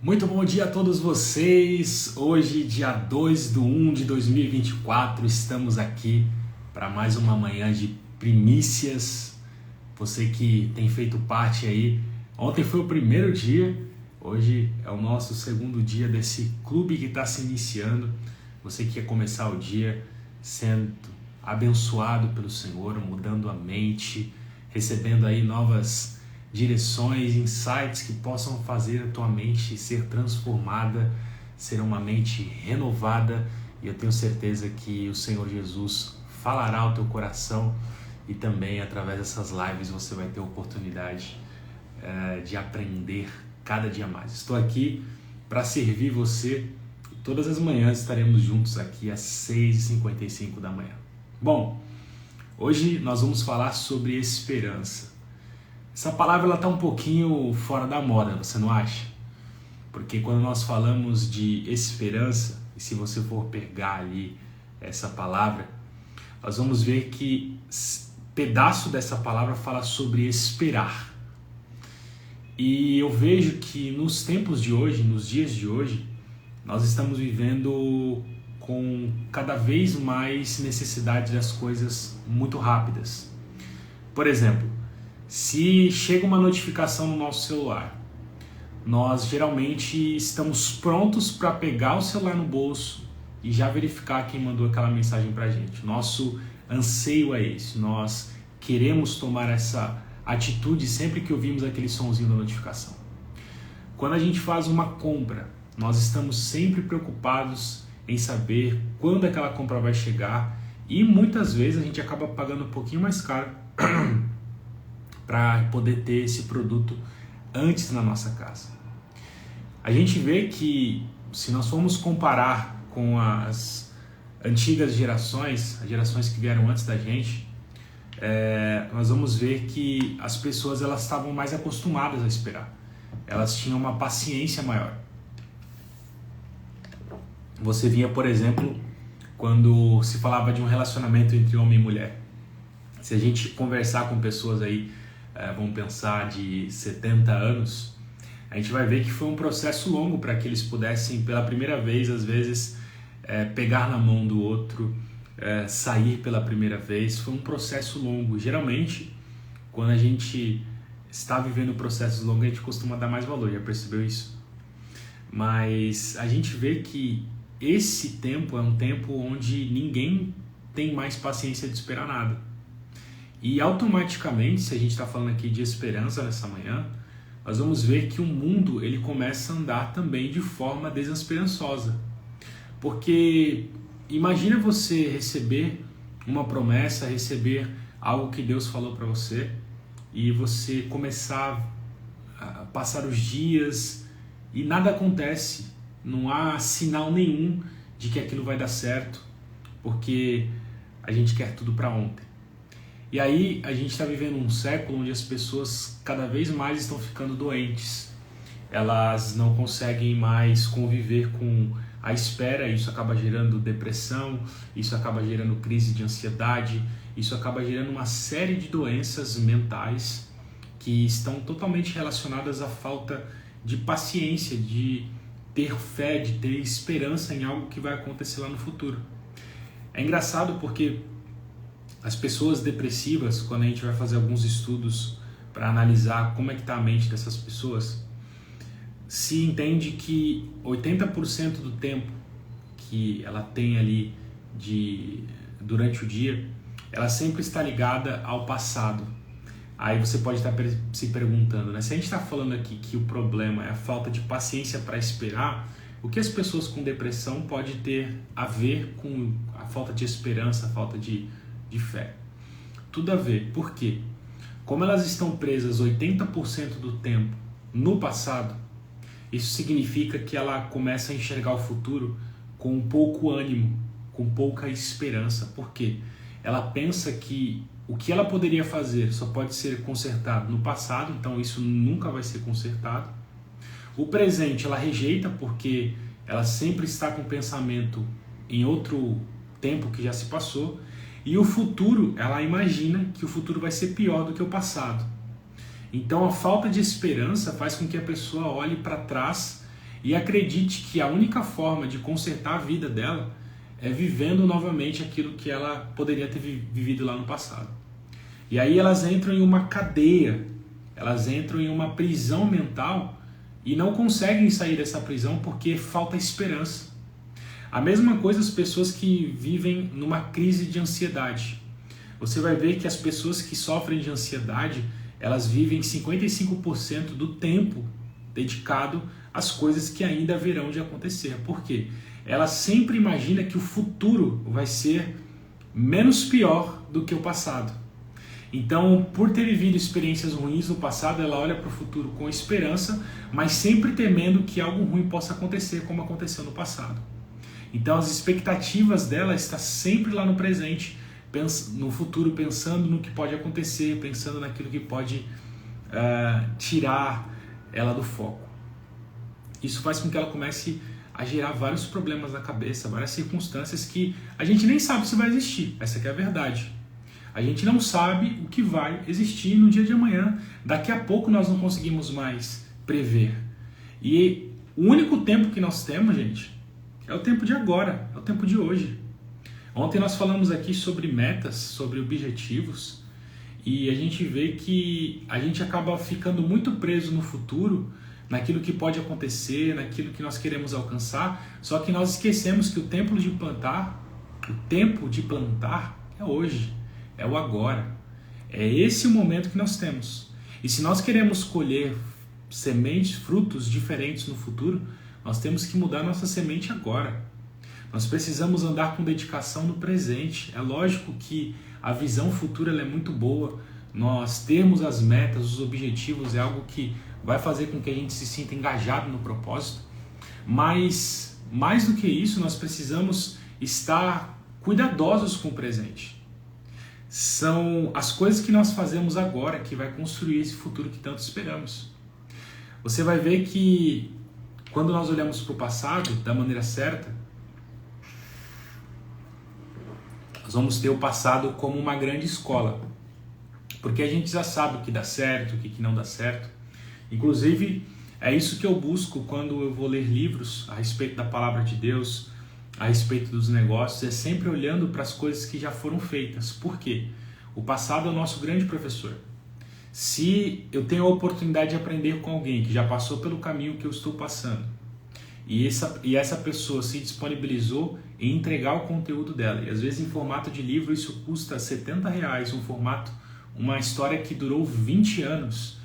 Muito bom dia a todos vocês. Hoje, dia 2/1 de 2024, estamos aqui para mais uma manhã de primícias. Você que tem feito parte aí, ontem foi o primeiro dia, hoje é o nosso segundo dia desse clube que está se iniciando. Você que quer começar o dia sendo abençoado pelo Senhor, mudando a mente, recebendo aí novas direções, insights que possam fazer a tua mente ser transformada, ser uma mente renovada, e eu tenho certeza que o Senhor Jesus falará ao teu coração e também através dessas lives você vai ter a oportunidade de aprender cada dia mais. Estou aqui para servir você e todas as manhãs estaremos juntos aqui às 6h55 da manhã. Bom, hoje nós vamos falar sobre esperança. Essa palavra está um pouquinho fora da moda, você não acha? Porque quando nós falamos de esperança, e se você for pegar ali essa palavra, nós vamos ver que pedaço dessa palavra fala sobre esperar. E eu vejo que nos tempos de hoje, nos dias de hoje, nós estamos vivendo com cada vez mais necessidade das coisas muito rápidas. Por exemplo, se chega uma notificação no nosso celular, nós geralmente estamos prontos para pegar o celular no bolso e já verificar quem mandou aquela mensagem para a gente. Nosso anseio é esse, nós queremos tomar essa atitude sempre que ouvimos aquele sonzinho da notificação. Quando a gente faz uma compra, nós estamos sempre preocupados em saber quando aquela compra vai chegar e muitas vezes a gente acaba pagando um pouquinho mais caro para poder ter esse produto antes na nossa casa. A gente vê que se nós formos comparar com as antigas gerações, as gerações que vieram antes da gente, nós vamos ver que as pessoas elas estavam mais acostumadas a esperar. Elas tinham uma paciência maior. Você via, por exemplo, quando se falava de um relacionamento entre homem e mulher. Se a gente conversar com pessoas aí, vamos pensar de 70 anos, a gente vai ver que foi um processo longo para que eles pudessem pela primeira vez, às vezes, pegar na mão do outro, sair pela primeira vez. Foi um processo longo. Geralmente, quando a gente está vivendo processos longos, a gente costuma dar mais valor, já percebeu isso? Mas a gente vê que esse tempo é um tempo onde ninguém tem mais paciência de esperar nada. E automaticamente, se a gente está falando aqui de esperança nessa manhã, nós vamos ver que o mundo ele começa a andar também de forma desesperançosa. Porque imagina você receber uma promessa, receber algo que Deus falou para você e você começar a passar os dias e nada acontece, não há sinal nenhum de que aquilo vai dar certo, porque a gente quer tudo para ontem. E aí a gente está vivendo um século onde as pessoas cada vez mais estão ficando doentes. Elas não conseguem mais conviver com a espera, isso acaba gerando depressão, isso acaba gerando crise de ansiedade, isso acaba gerando uma série de doenças mentais que estão totalmente relacionadas à falta de paciência, de ter fé, de ter esperança em algo que vai acontecer lá no futuro. É engraçado porque as pessoas depressivas, quando a gente vai fazer alguns estudos para analisar como é que está a mente dessas pessoas, se entende que 80% do tempo que ela tem ali durante o dia, ela sempre está ligada ao passado. Aí você pode estar se perguntando, né? Se a gente está falando aqui que o problema é a falta de paciência para esperar, o que as pessoas com depressão pode ter a ver com a falta de esperança, a falta de fé? Tudo a ver. Por quê? Como elas estão presas 80% do tempo no passado, isso significa que ela começa a enxergar o futuro com pouco ânimo, com pouca esperança. Por quê? Ela pensa que o que ela poderia fazer só pode ser consertado no passado, então isso nunca vai ser consertado. O presente ela rejeita porque ela sempre está com o pensamento em outro tempo que já se passou. E o futuro, ela imagina que o futuro vai ser pior do que o passado. Então a falta de esperança faz com que a pessoa olhe para trás e acredite que a única forma de consertar a vida dela é vivendo novamente aquilo que ela poderia ter vivido lá no passado. E aí elas entram em uma cadeia, elas entram em uma prisão mental e não conseguem sair dessa prisão porque falta esperança. A mesma coisa as pessoas que vivem numa crise de ansiedade. Você vai ver que as pessoas que sofrem de ansiedade, elas vivem 55% do tempo dedicado às coisas que ainda haverão de acontecer. Por quê? Ela sempre imagina que o futuro vai ser menos pior do que o passado. Então, por ter vivido experiências ruins no passado, ela olha para o futuro com esperança, mas sempre temendo que algo ruim possa acontecer, como aconteceu no passado. Então, as expectativas dela estão sempre lá no presente, no futuro, pensando no que pode acontecer, pensando naquilo que pode tirar ela do foco. Isso faz com que ela comece a gerar vários problemas na cabeça, várias circunstâncias que a gente nem sabe se vai existir. Essa que é a verdade. A gente não sabe o que vai existir no dia de amanhã. Daqui a pouco nós não conseguimos mais prever. E o único tempo que nós temos, gente, é o tempo de agora, é o tempo de hoje. Ontem nós falamos aqui sobre metas, sobre objetivos, e a gente vê que a gente acaba ficando muito preso no futuro, naquilo que pode acontecer, naquilo que nós queremos alcançar, só que nós esquecemos que o tempo de plantar é hoje, é o agora. É esse o momento que nós temos. E se nós queremos colher sementes, frutos diferentes no futuro, nós temos que mudar nossa semente agora. Nós precisamos andar com dedicação no presente. É lógico que a visão futura ela é muito boa. Nós termos as metas, os objetivos é algo que vai fazer com que a gente se sinta engajado no propósito. Mas, mais do que isso, nós precisamos estar cuidadosos com o presente. São as coisas que nós fazemos agora que vai construir esse futuro que tanto esperamos. Você vai ver que quando nós olhamos para o passado da maneira certa, nós vamos ter o passado como uma grande escola. Porque a gente já sabe o que dá certo, o que não dá certo. Inclusive, é isso que eu busco quando eu vou ler livros a respeito da palavra de Deus, a respeito dos negócios, é sempre olhando para as coisas que já foram feitas. Por quê? O passado é o nosso grande professor. Se eu tenho a oportunidade de aprender com alguém que já passou pelo caminho que eu estou passando, e essa pessoa se disponibilizou em entregar o conteúdo dela, e às vezes em formato de livro isso custa R$70, uma história que durou 20 anos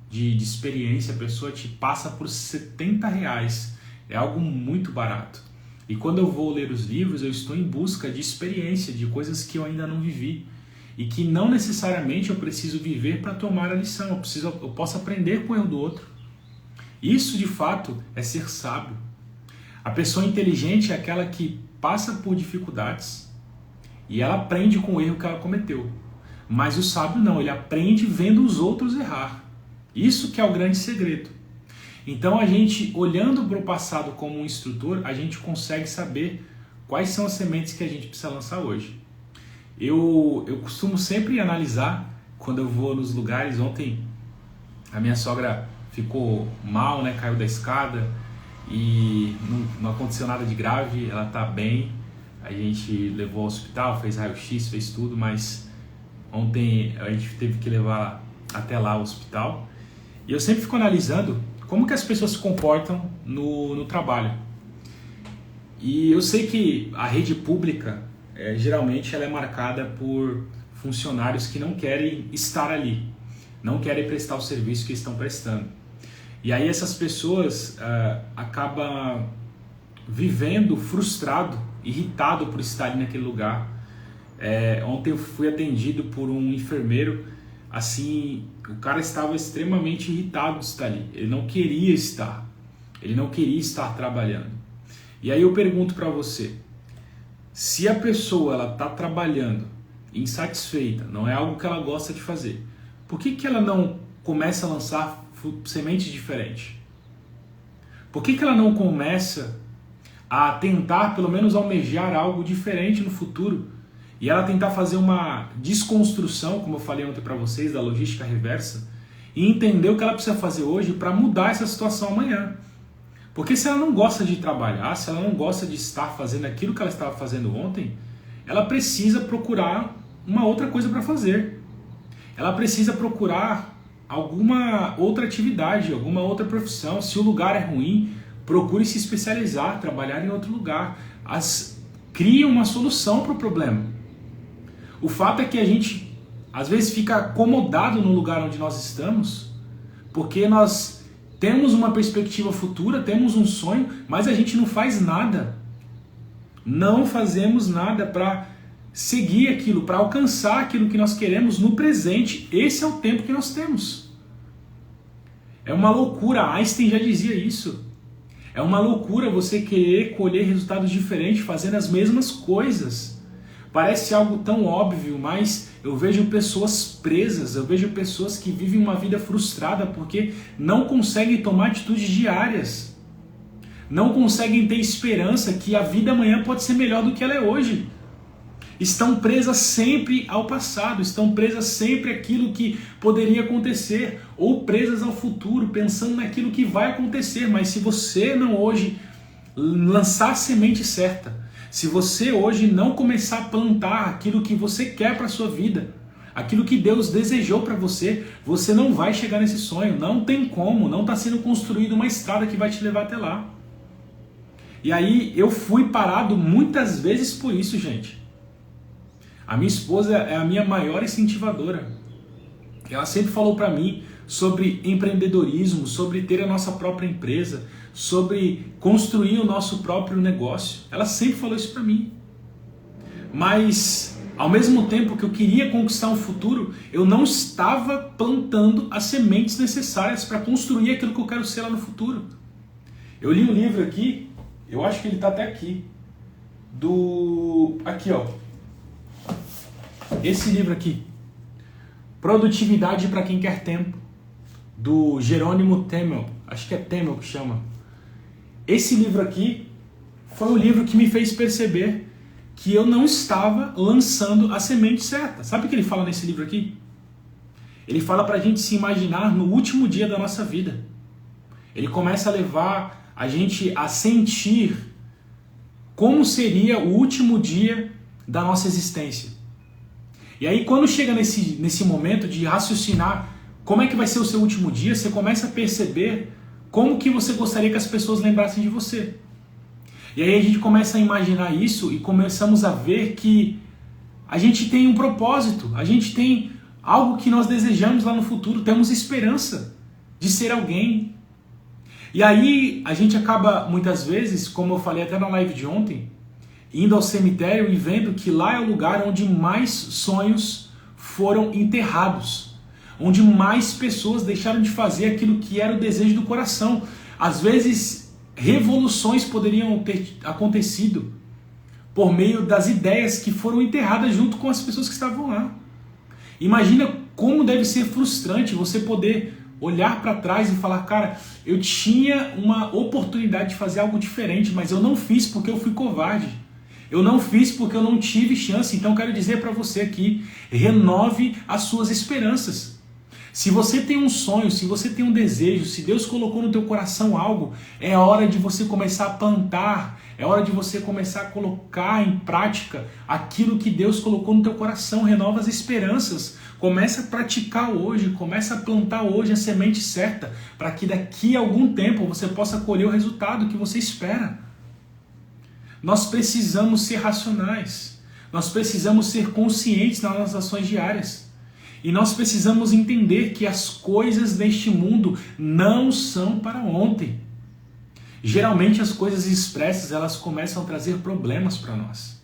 de experiência, a pessoa te passa por R$70, é algo muito barato. E quando eu vou ler os livros, eu estou em busca de experiência, de coisas que eu ainda não vivi, e que não necessariamente eu preciso viver para tomar a lição, eu posso aprender com o erro do outro. Isso de fato é ser sábio. A pessoa inteligente é aquela que passa por dificuldades e ela aprende com o erro que ela cometeu. Mas o sábio não, ele aprende vendo os outros errar. Isso que é o grande segredo. Então a gente, olhando para o passado como um instrutor, a gente consegue saber quais são as sementes que a gente precisa lançar hoje. Eu costumo sempre analisar quando eu vou nos lugares. Ontem a minha sogra ficou mal, né? Caiu da escada e não aconteceu nada de grave, ela está bem. A gente levou ao hospital, fez raio-x, fez tudo, mas ontem a gente teve que levar até lá ao hospital. E eu sempre fico analisando como que as pessoas se comportam no trabalho. E eu sei que a rede pública, geralmente ela é marcada por funcionários que não querem estar ali, não querem prestar o serviço que estão prestando. E aí essas pessoas acabam vivendo frustrado, irritado por estar ali naquele lugar. Ontem eu fui atendido por um enfermeiro, assim, o cara estava extremamente irritado de estar ali, ele não queria estar trabalhando. E aí eu pergunto para você, se a pessoa ela está trabalhando insatisfeita, não é algo que ela gosta de fazer, por que ela não começa a lançar sementes diferentes? Por que ela não começa a tentar pelo menos almejar algo diferente no futuro e ela tentar fazer uma desconstrução, como eu falei ontem para vocês, da logística reversa, e entender o que ela precisa fazer hoje para mudar essa situação amanhã? Porque se ela não gosta de trabalhar, se ela não gosta de estar fazendo aquilo que ela estava fazendo ontem, ela precisa procurar uma outra coisa para fazer. Ela precisa procurar alguma outra atividade, alguma outra profissão. Se o lugar é ruim, procure se especializar, trabalhar em outro lugar. Crie uma solução para o problema. O fato é que a gente às vezes fica acomodado no lugar onde nós estamos, porque nós temos uma perspectiva futura, temos um sonho, mas a gente não faz nada. Não fazemos nada para seguir aquilo, para alcançar aquilo que nós queremos no presente. Esse é o tempo que nós temos. É uma loucura, Einstein já dizia isso. É uma loucura você querer colher resultados diferentes fazendo as mesmas coisas. Parece algo tão óbvio, mas eu vejo pessoas presas, eu vejo pessoas que vivem uma vida frustrada porque não conseguem tomar atitudes diárias. Não conseguem ter esperança que a vida amanhã pode ser melhor do que ela é hoje. Estão presas sempre ao passado, estão presas sempre àquilo que poderia acontecer, ou presas ao futuro, pensando naquilo que vai acontecer. Mas se você não hoje lançar a semente certa, se você hoje não começar a plantar aquilo que você quer para a sua vida, aquilo que Deus desejou para você, você não vai chegar nesse sonho. Não tem como, não está sendo construída uma estrada que vai te levar até lá. E aí eu fui parado muitas vezes por isso, gente. A minha esposa é a minha maior incentivadora. Ela sempre falou para mim sobre empreendedorismo, sobre ter a nossa própria empresa, sobre construir o nosso próprio negócio. Ela sempre falou isso para mim. Mas, ao mesmo tempo que eu queria conquistar um futuro, eu não estava plantando as sementes necessárias para construir aquilo que eu quero ser lá no futuro. Eu li um livro aqui, eu acho que ele está até aqui, aqui ó, esse livro aqui, Produtividade para Quem Quer Tempo, do Jerônimo Temel, acho que é Temel que chama. Esse livro aqui foi o livro que me fez perceber que eu não estava lançando a semente certa. Sabe o que ele fala nesse livro aqui? Ele fala para a gente se imaginar no último dia da nossa vida. Ele começa a levar a gente a sentir como seria o último dia da nossa existência. E aí quando chega nesse momento de raciocinar como é que vai ser o seu último dia, você começa a perceber como que você gostaria que as pessoas lembrassem de você. E aí a gente começa a imaginar isso e começamos a ver que a gente tem um propósito, a gente tem algo que nós desejamos lá no futuro, temos esperança de ser alguém. E aí a gente acaba muitas vezes, como eu falei até na live de ontem, indo ao cemitério e vendo que lá é o lugar onde mais sonhos foram enterrados, onde mais pessoas deixaram de fazer aquilo que era o desejo do coração. Às vezes, revoluções poderiam ter acontecido por meio das ideias que foram enterradas junto com as pessoas que estavam lá. Imagina como deve ser frustrante você poder olhar para trás e falar, cara, eu tinha uma oportunidade de fazer algo diferente, mas eu não fiz porque eu fui covarde. Eu não fiz porque eu não tive chance. Então quero dizer para você aqui, renove as suas esperanças. Se você tem um sonho, se você tem um desejo, se Deus colocou no teu coração algo, é hora de você começar a plantar, é hora de você começar a colocar em prática aquilo que Deus colocou no teu coração. Renova as esperanças, começa a praticar hoje, começa a plantar hoje a semente certa, para que daqui a algum tempo você possa colher o resultado que você espera. Nós precisamos ser racionais, nós precisamos ser conscientes nas nossas ações diárias. E nós precisamos entender que as coisas deste mundo não são para ontem. Geralmente as coisas expressas, elas começam a trazer problemas para nós.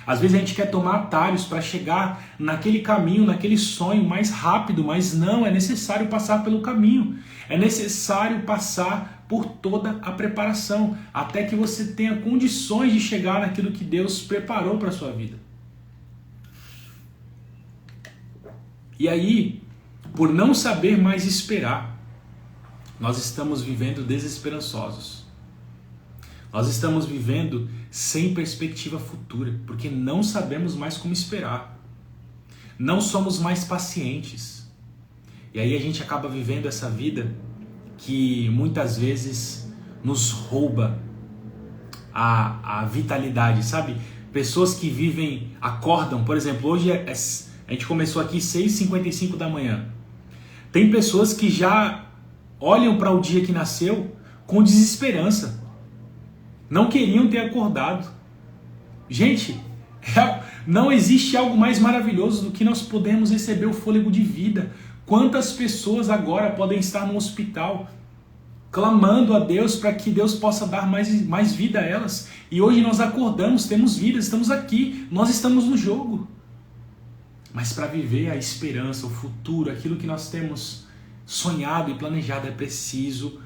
Às vezes a gente quer tomar atalhos para chegar naquele caminho, naquele sonho mais rápido, mas não, é necessário passar pelo caminho. É necessário passar por toda a preparação, até que você tenha condições de chegar naquilo que Deus preparou para a sua vida. E aí, por não saber mais esperar, nós estamos vivendo desesperançosos. Nós estamos vivendo sem perspectiva futura, porque não sabemos mais como esperar. Não somos mais pacientes. E aí a gente acaba vivendo essa vida que muitas vezes nos rouba a vitalidade, sabe? Pessoas que vivem, acordam, por exemplo, hoje a gente começou aqui 6h55 da manhã. Tem pessoas que já olham para o dia que nasceu com desesperança. Não queriam ter acordado. Gente, não existe algo mais maravilhoso do que nós podermos receber o fôlego de vida. Quantas pessoas agora podem estar no hospital clamando a Deus para que Deus possa dar mais vida a elas. E hoje nós acordamos, temos vida, estamos aqui, nós estamos no jogo. Mas para viver a esperança, o futuro, aquilo que nós temos sonhado e planejado, é preciso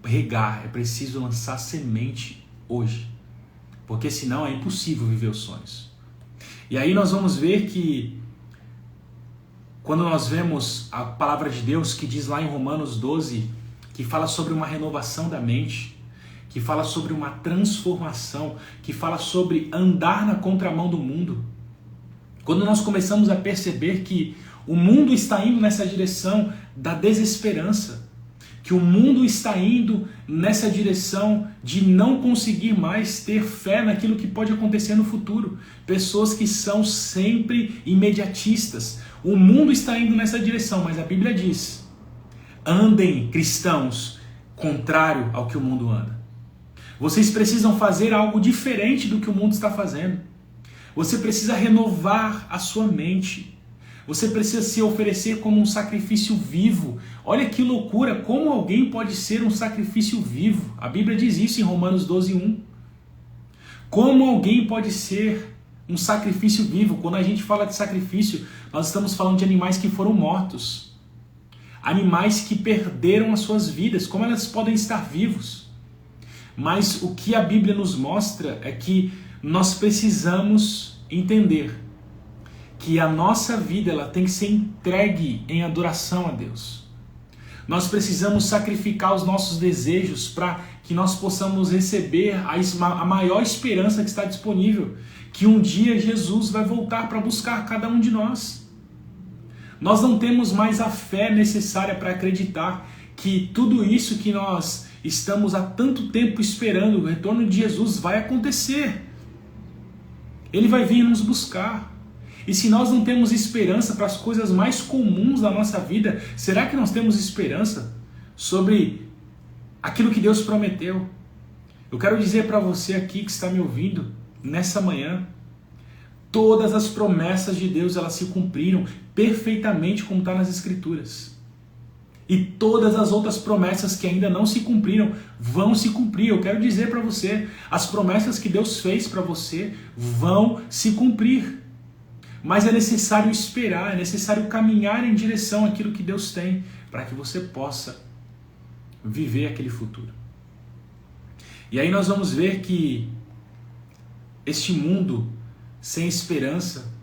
regar, é preciso lançar semente hoje. Porque senão é impossível viver os sonhos. E aí nós vamos ver que quando nós vemos a palavra de Deus que diz lá em Romanos 12, que fala sobre uma renovação da mente, que fala sobre uma transformação, que fala sobre andar na contramão do mundo. Quando nós começamos a perceber que o mundo está indo nessa direção da desesperança, que o mundo está indo nessa direção de não conseguir mais ter fé naquilo que pode acontecer no futuro. Pessoas que são sempre imediatistas. O mundo está indo nessa direção, mas a Bíblia diz: andem, cristãos, contrário ao que o mundo anda. Vocês precisam fazer algo diferente do que o mundo está fazendo. Você precisa renovar a sua mente. Você precisa se oferecer como um sacrifício vivo. Olha que loucura, como alguém pode ser um sacrifício vivo? A Bíblia diz isso em Romanos 12:1. Como alguém pode ser um sacrifício vivo? Quando a gente fala de sacrifício, nós estamos falando de animais que foram mortos. Animais que perderam as suas vidas. Como elas podem estar vivos? Mas o que a Bíblia nos mostra é que nós precisamos entender que a nossa vida ela tem que ser entregue em adoração a Deus. Nós precisamos sacrificar os nossos desejos para que nós possamos receber a maior esperança que está disponível, que um dia Jesus vai voltar para buscar cada um de nós. Nós não temos mais a fé necessária para acreditar que tudo isso que nós estamos há tanto tempo esperando, o retorno de Jesus, vai acontecer. Ele vai vir nos buscar. E se nós não temos esperança para as coisas mais comuns da nossa vida, será que nós temos esperança sobre aquilo que Deus prometeu? Eu quero dizer para você aqui que está me ouvindo, nessa manhã, todas as promessas de Deus elas se cumpriram perfeitamente como está nas Escrituras. E todas as outras promessas que ainda não se cumpriram vão se cumprir. Eu quero dizer para você, as promessas que Deus fez para você vão se cumprir. Mas é necessário esperar, é necessário caminhar em direção àquilo que Deus tem para que você possa viver aquele futuro. E aí nós vamos ver que este mundo sem esperança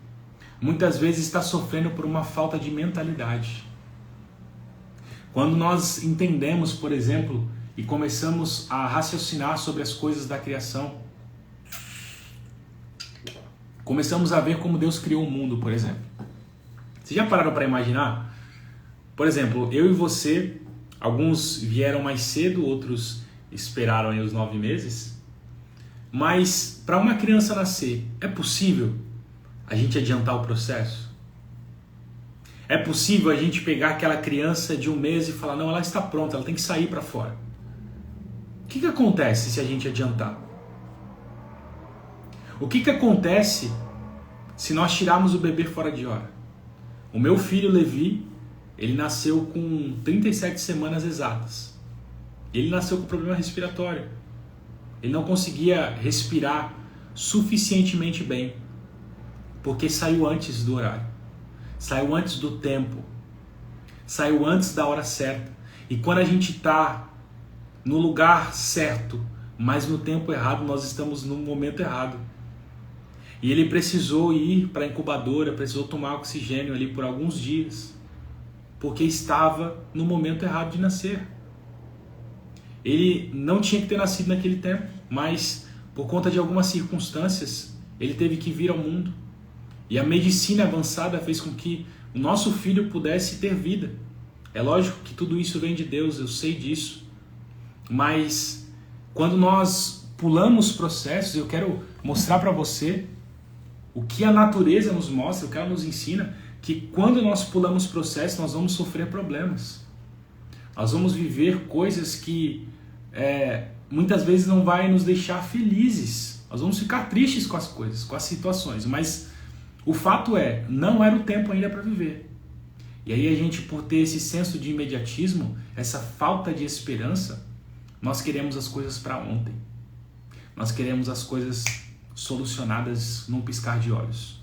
muitas vezes está sofrendo por uma falta de mentalidade. Quando nós entendemos, por exemplo, e começamos a raciocinar sobre as coisas da criação, começamos a ver como Deus criou o mundo, por exemplo. Vocês já pararam para imaginar? Por exemplo, eu e você, alguns vieram mais cedo, outros esperaram aí os 9 meses. Mas para uma criança nascer, é possível a gente adiantar o processo? É possível a gente pegar aquela criança de 1 mês e falar, não, ela está pronta, ela tem que sair para fora. O que acontece se a gente adiantar? O que acontece se nós tirarmos o bebê fora de hora? O meu filho Levi, ele nasceu com 37 semanas exatas. Ele nasceu com problema respiratório. Ele não conseguia respirar suficientemente bem, porque saiu antes do horário. Saiu antes do tempo. Saiu antes da hora certa. E quando a gente está no lugar certo, mas no tempo errado, nós estamos no momento errado. E ele precisou ir para a incubadora, precisou tomar oxigênio ali por alguns dias, porque estava no momento errado de nascer. Ele não tinha que ter nascido naquele tempo, mas por conta de algumas circunstâncias, ele teve que vir ao mundo. E a medicina avançada fez com que o nosso filho pudesse ter vida. É lógico que tudo isso vem de Deus, eu sei disso. Mas Quando nós pulamos processos, eu quero mostrar para você o que a natureza nos mostra, o que ela nos ensina, que quando nós pulamos processos, nós vamos sofrer problemas. Nós vamos viver coisas que muitas vezes não vai nos deixar felizes. Nós vamos ficar tristes com as coisas, com as situações, mas o fato não era o tempo ainda para viver. E aí a gente, por ter esse senso de imediatismo, essa falta de esperança, nós queremos as coisas para ontem. Nós queremos as coisas solucionadas num piscar de olhos.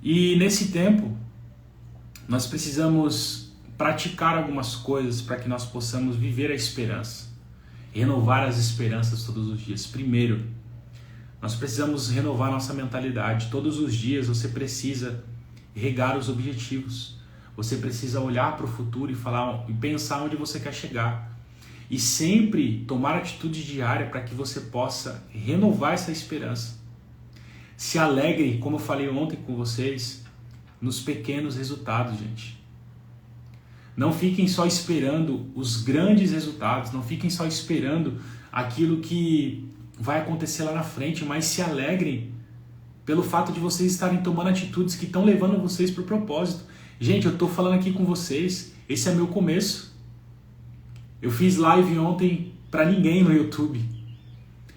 E nesse tempo, nós precisamos praticar algumas coisas para que nós possamos viver a esperança, renovar as esperanças todos os dias. Primeiro, nós precisamos renovar nossa mentalidade. Todos os dias você precisa regar os objetivos. Você precisa olhar para o futuro e pensar onde você quer chegar. E sempre tomar atitude diária para que você possa renovar essa esperança. Se alegre, como eu falei ontem com vocês, nos pequenos resultados, gente. Não fiquem só esperando os grandes resultados, não fiquem só esperando aquilo que vai acontecer lá na frente, mas se alegrem pelo fato de vocês estarem tomando atitudes que estão levando vocês para o propósito. Gente, eu estou falando aqui com vocês, esse é meu começo. Eu fiz live ontem para ninguém no YouTube,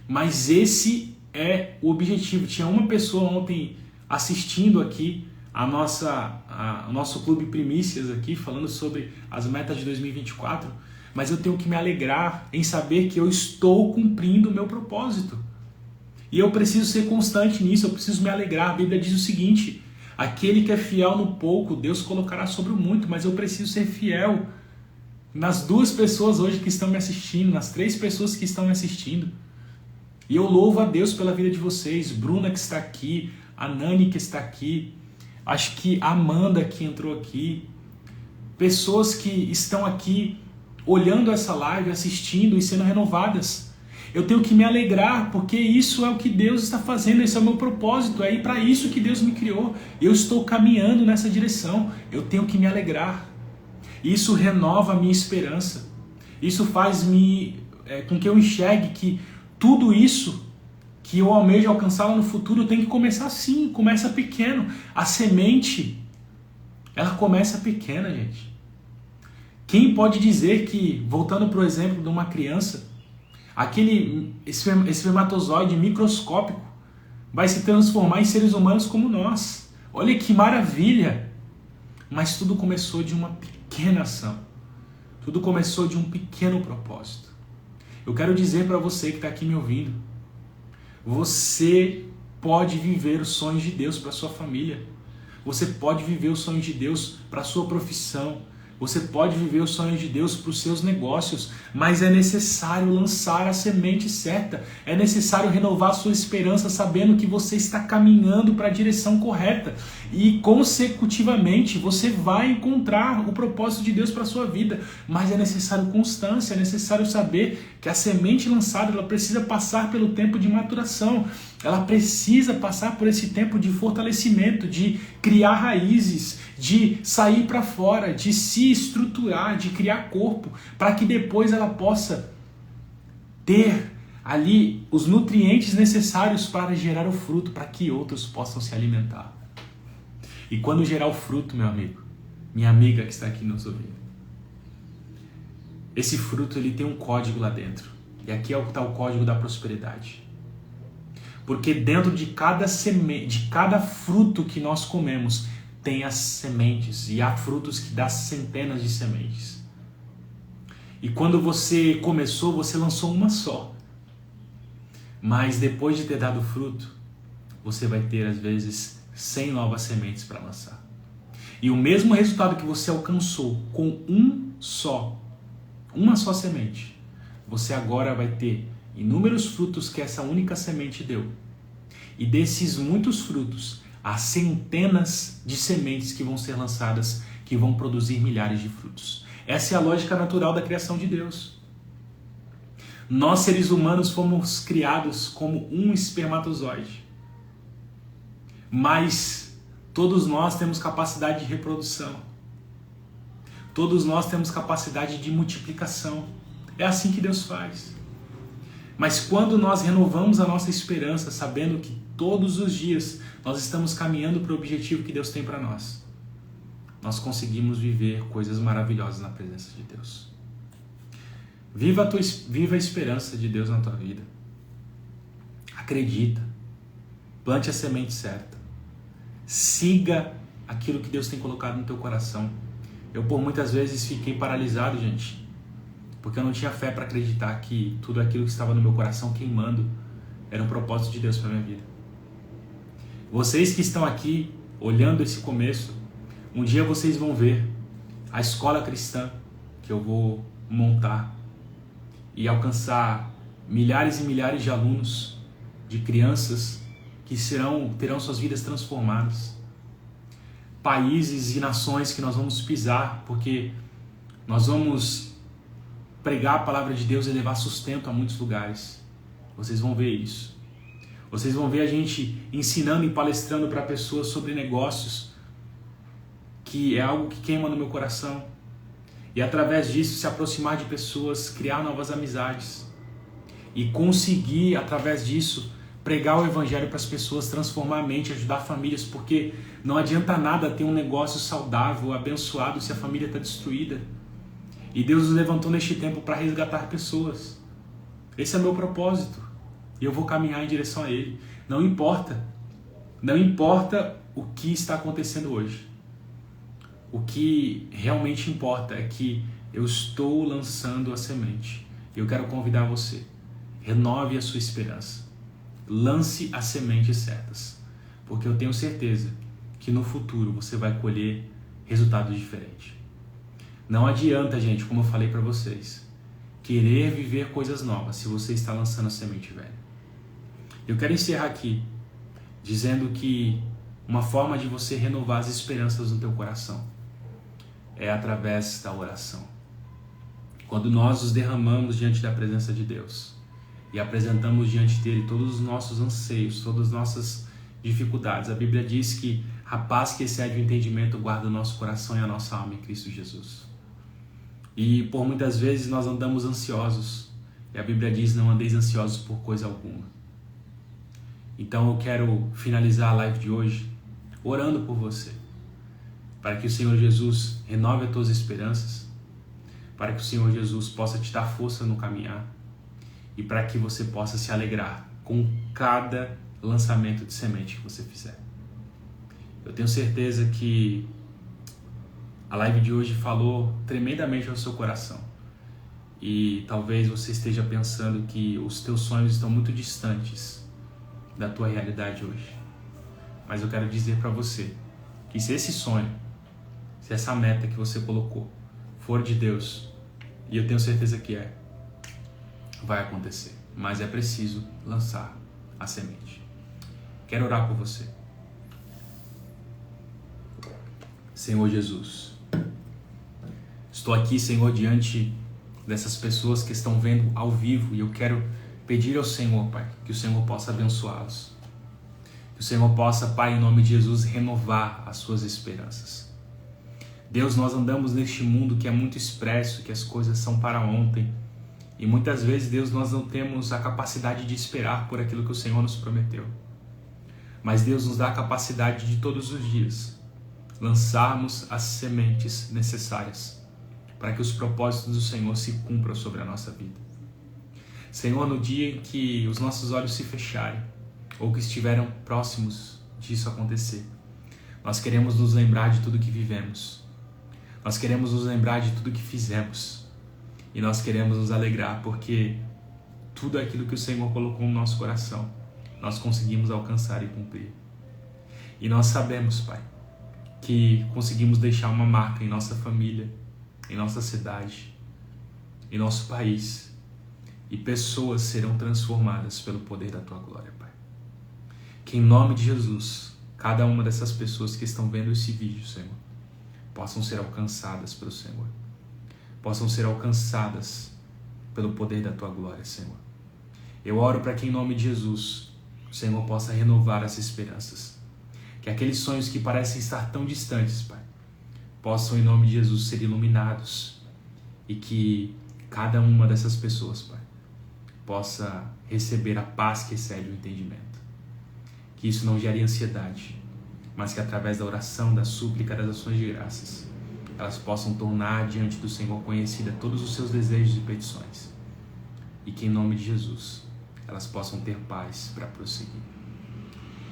mas esse é o objetivo. Tinha uma pessoa ontem assistindo aqui o nosso Clube Primícias aqui, falando sobre as metas de 2024, mas eu tenho que me alegrar em saber que eu estou cumprindo o meu propósito. E eu preciso ser constante nisso, eu preciso me alegrar. A Bíblia diz o seguinte: aquele que é fiel no pouco, Deus colocará sobre o muito, mas eu preciso ser fiel nas 2 pessoas hoje que estão me assistindo, nas 3 pessoas que estão me assistindo. E eu louvo a Deus pela vida de vocês, Bruna que está aqui, a Nani que está aqui, acho que a Amanda que entrou aqui, pessoas que estão aqui olhando essa live, assistindo e sendo renovadas. Eu tenho que me alegrar, porque isso é o que Deus está fazendo, esse é o meu propósito, é para isso que Deus me criou. Eu estou caminhando nessa direção, eu tenho que me alegrar. Isso renova a minha esperança. Isso faz com que eu enxergue que tudo isso que eu almejo alcançar lá no futuro tem que começar assim, começa pequeno. A semente, ela começa pequena, gente. Quem pode dizer que, voltando para o exemplo de uma criança, aquele espermatozoide microscópico vai se transformar em seres humanos como nós? Olha que maravilha! Mas tudo começou de uma pequena ação. Tudo começou de um pequeno propósito. Eu quero dizer para você que está aqui me ouvindo, você pode viver os sonhos de Deus para sua família. Você pode viver os sonhos de Deus para sua profissão. Você pode viver os sonhos de Deus para os seus negócios, mas é necessário lançar a semente certa. É necessário renovar a sua esperança sabendo que você está caminhando para a direção correta. E consecutivamente você vai encontrar o propósito de Deus para a sua vida. Mas é necessário constância, é necessário saber que a semente lançada ela precisa passar pelo tempo de maturação. Ela precisa passar por esse tempo de fortalecimento, de criar raízes, de sair para fora, de se estruturar, de criar corpo, para que depois ela possa ter ali os nutrientes necessários para gerar o fruto, para que outros possam se alimentar. E quando gerar o fruto, meu amigo, minha amiga que está aqui nos ouvindo, esse fruto ele tem um código lá dentro. E aqui está o código da prosperidade. Porque dentro de cada semente, de cada fruto que nós comemos, tem as sementes. E há frutos que dão centenas de sementes. E quando você começou, você lançou uma só. Mas depois de ter dado fruto, você vai ter às vezes 100 novas sementes para lançar. E o mesmo resultado que você alcançou com uma só semente, você agora vai ter inúmeros frutos que essa única semente deu. E desses muitos frutos, há centenas de sementes que vão ser lançadas, que vão produzir milhares de frutos. Essa é a lógica natural da criação de Deus. Nós, seres humanos, fomos criados como um espermatozoide. Mas todos nós temos capacidade de reprodução. Todos nós temos capacidade de multiplicação. É assim que Deus faz. Mas quando nós renovamos a nossa esperança, sabendo que todos os dias nós estamos caminhando para o objetivo que Deus tem para nós, nós conseguimos viver coisas maravilhosas na presença de Deus. Viva a esperança de Deus na tua vida. Acredita. Plante a semente certa. Siga aquilo que Deus tem colocado no teu coração. Eu por muitas vezes fiquei paralisado, gente, porque eu não tinha fé para acreditar que tudo aquilo que estava no meu coração queimando era um propósito de Deus para minha vida. Vocês que estão aqui olhando esse começo, um dia vocês vão ver a escola cristã que eu vou montar e alcançar milhares e milhares de alunos, de crianças que terão suas vidas transformadas. Países e nações que nós vamos pisar, porque nós vamos pregar a palavra de Deus e levar sustento a muitos lugares. Vocês vão ver isso. Vocês vão ver a gente ensinando e palestrando para pessoas sobre negócios, que é algo que queima no meu coração. E através disso se aproximar de pessoas, criar novas amizades e conseguir, através disso, pregar o evangelho para as pessoas, transformar a mente, ajudar famílias, porque não adianta nada ter um negócio saudável, abençoado, se a família está destruída. E Deus nos levantou neste tempo para resgatar pessoas. Esse é meu propósito e eu vou caminhar em direção a Ele. Não importa o que está acontecendo hoje. O que realmente importa é que eu estou lançando a semente. Eu quero convidar você, renove a sua esperança. Lance as sementes certas, porque eu tenho certeza que no futuro você vai colher resultados diferentes. Não adianta, gente, como eu falei para vocês, querer viver coisas novas se você está lançando a semente velha. Eu quero encerrar aqui dizendo que uma forma de você renovar as esperanças no teu coração é através da oração. Quando nós nos derramamos diante da presença de Deus e apresentamos diante dele todos os nossos anseios, todas as nossas dificuldades. A Bíblia diz que a paz que excede o entendimento guarda o nosso coração e a nossa alma em Cristo Jesus. E por muitas vezes nós andamos ansiosos. E a Bíblia diz, não andeis ansiosos por coisa alguma. Então eu quero finalizar a live de hoje orando por você, para que o Senhor Jesus renove as tuas esperanças, para que o Senhor Jesus possa te dar força no caminhar, e para que você possa se alegrar com cada lançamento de semente que você fizer. Eu tenho certeza que a live de hoje falou tremendamente ao seu coração. E talvez você esteja pensando que os teus sonhos estão muito distantes da tua realidade hoje. Mas eu quero dizer para você que se esse sonho, se essa meta que você colocou for de Deus, e eu tenho certeza que vai acontecer, mas é preciso lançar a semente. Quero orar por você. Senhor Jesus, estou aqui, Senhor, diante dessas pessoas que estão vendo ao vivo, e eu quero pedir ao Senhor, Pai, que o Senhor possa abençoá-los, que o Senhor possa, Pai, em nome de Jesus, renovar as suas esperanças. Deus, nós andamos neste mundo que é muito expresso, que as coisas são para ontem. E muitas vezes, Deus, nós não temos a capacidade de esperar por aquilo que o Senhor nos prometeu. Mas Deus nos dá a capacidade de todos os dias lançarmos as sementes necessárias para que os propósitos do Senhor se cumpram sobre a nossa vida. Senhor, no dia em que os nossos olhos se fecharem ou que estiveram próximos disso acontecer, nós queremos nos lembrar de tudo que vivemos. Nós queremos nos lembrar de tudo que fizemos. E nós queremos nos alegrar porque tudo aquilo que o Senhor colocou no nosso coração, nós conseguimos alcançar e cumprir. E nós sabemos, Pai, que conseguimos deixar uma marca em nossa família, em nossa cidade, em nosso país. E pessoas serão transformadas pelo poder da Tua glória, Pai. Que em nome de Jesus, cada uma dessas pessoas que estão vendo esse vídeo, Senhor, possam ser alcançadas pelo Senhor. Possam ser alcançadas pelo poder da Tua glória, Senhor. Eu oro para que em nome de Jesus, o Senhor possa renovar as esperanças. Que aqueles sonhos que parecem estar tão distantes, Pai, possam em nome de Jesus ser iluminados. E que cada uma dessas pessoas, Pai, possa receber a paz que excede o entendimento. Que isso não gere ansiedade, mas que através da oração, da súplica, das ações de graças, elas possam tornar diante do Senhor conhecida todos os seus desejos e petições. E que em nome de Jesus elas possam ter paz para prosseguir.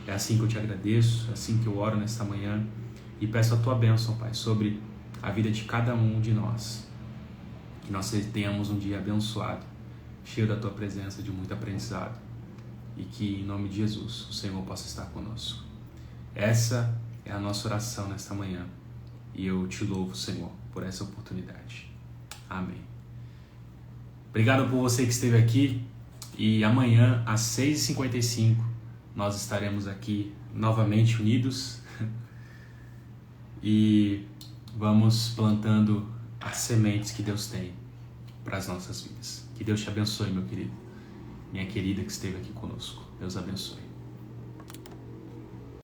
É assim que eu te agradeço, é assim que eu oro nesta manhã e peço a tua bênção, Pai, sobre a vida de cada um de nós. Que nós tenhamos um dia abençoado, cheio da tua presença, de muito aprendizado, e que em nome de Jesus o Senhor possa estar conosco. Essa é a nossa oração nesta manhã e eu te louvo, Senhor, por essa oportunidade. Amém. Obrigado por você que esteve aqui e amanhã às 6h55 nós estaremos aqui novamente unidos e vamos plantando as sementes que Deus tem para as nossas vidas. Que Deus te abençoe, meu querido, minha querida que esteve aqui conosco. Deus abençoe.